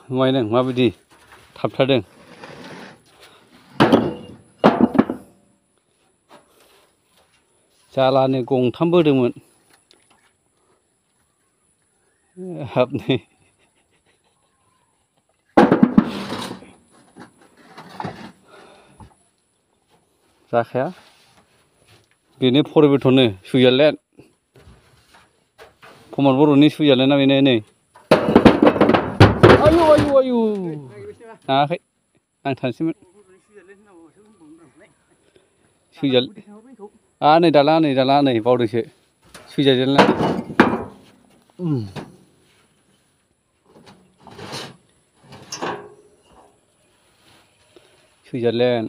नुबाय नों माबायदि थाबथादों जालानो गंथाम बोदोंमोन हाबनै जाखाया बेनो परिबर्तननो सुइजारलेण्ड प्रमद बर'नि सुइजारलेण्डआ बेनो नै आयु आयु आयु नाङाखै नांथारसैमोन नै दाला नै बावदोंसो सुइजारलेण्डआ सुइजारलेण्ड